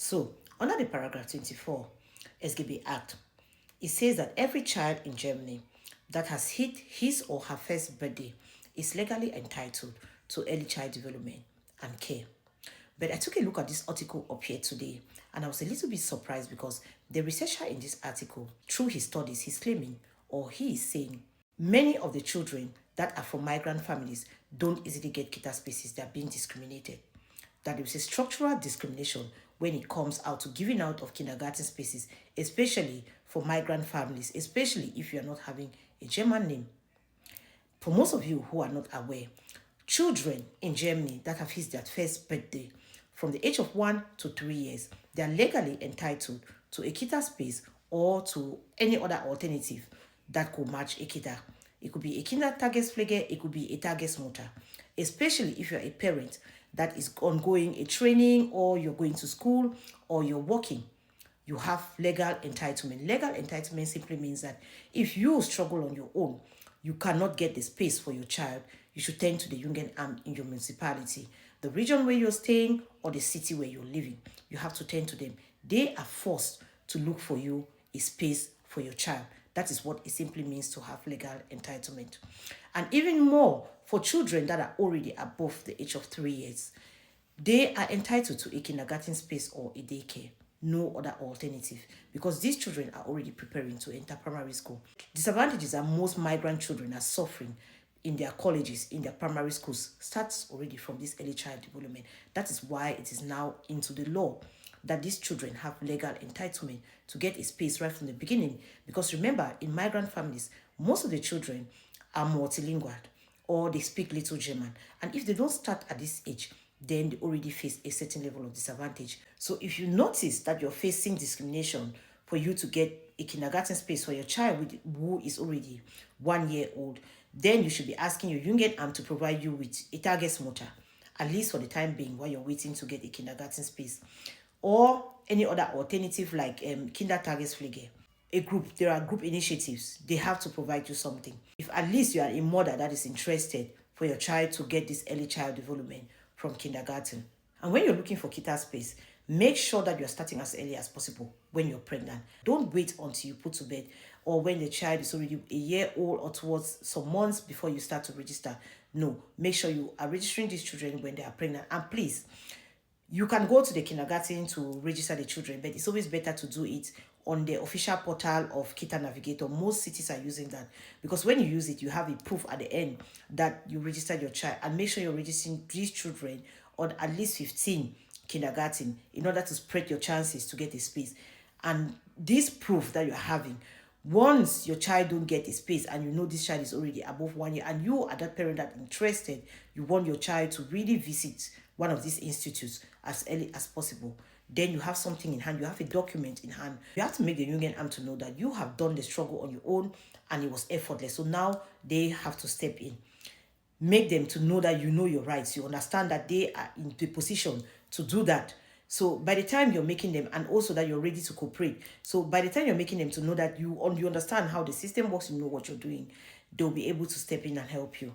So, under the paragraph 24 SGB Act, it says that every child in Germany that has hit his or her first birthday is legally entitled to early child development and care. But I took a look at this article up here today and I was a little bit surprised because the researcher in this article, through his studies, he's claiming or he is saying many of the children that are from migrant families don't easily get kita spaces. They are being discriminated. That there is a structural discrimination when it comes out to giving out of kindergarten spaces, especially for migrant families, especially if you are not having a German name. For most of you who are not aware, children in Germany that have hit their first birthday from the age of 1 to 3 years, they are legally entitled to a kita space or to any other alternative that could match a kita. It could be a Kindertagespflege, it could be a Tagesmutter, especially if you're a parent that is ongoing a training or you're going to school or you're working. You have legal entitlement. Legal entitlement simply means that if you struggle on your own, you cannot get the space for your child, you should turn to the Jugendamt in your municipality, the region where you're staying or the city where you're living. You have to turn to them. They are forced to look for you a space for your child. That is what it simply means to have legal entitlement. And even more for children that are already above the age of 3 years. They are entitled to a kindergarten space or a daycare. No other alternative because these children are already preparing to enter primary school. Disadvantages are most migrant children are suffering in their colleges, in their primary schools, starts already from this early child development. That is why it is now into the law that these children have legal entitlement to get a space right from the beginning. Because remember, in migrant families, most of the children are multilingual or they speak little German. And if they don't start at this age, then they already face a certain level of disadvantage. So if you notice that you're facing discrimination for you to get a kindergarten space for your child who is already 1 year old, then you should be asking your Jugendamt to provide you with a Tagesmutter, at least for the time being while you're waiting to get a kindergarten space. Or any other alternative like Kindertagespflege. There are group initiatives. They have to provide you something. If at least you are a mother that is interested for your child to get this early child development from kindergarten. And when you're looking for kita space, make sure that you're starting as early as possible when you're pregnant. Don't wait until you put to bed or when the child is already a year old or towards some months before you start to register. No, make sure you are registering these children when they are pregnant. And please, you can go to the kindergarten to register the children, but it's always better to do it on the official portal of Kita Navigator. Most cities are using that because when you use it, you have a proof at the end that you registered your child. And make sure you're registering these children on at least 15 kindergarten in order to spread your chances to get a space. And this proof that you're having, once your child don't get a space and you know this child is already above 1 year and you are that parent that interested, you want your child to really visit one of these institutes as early as possible, then you have something in hand, you have a document in hand. You have to make the Jugendamt to know that you have done the struggle on your own and it was effortless. So now they have to step in. Make them to know that you know your rights. You understand that they are in the position to do that. So by the time you're making them, and also that you're ready to cooperate. So by the time you're making them to know that you understand how the system works, you know what you're doing, they'll be able to step in and help you.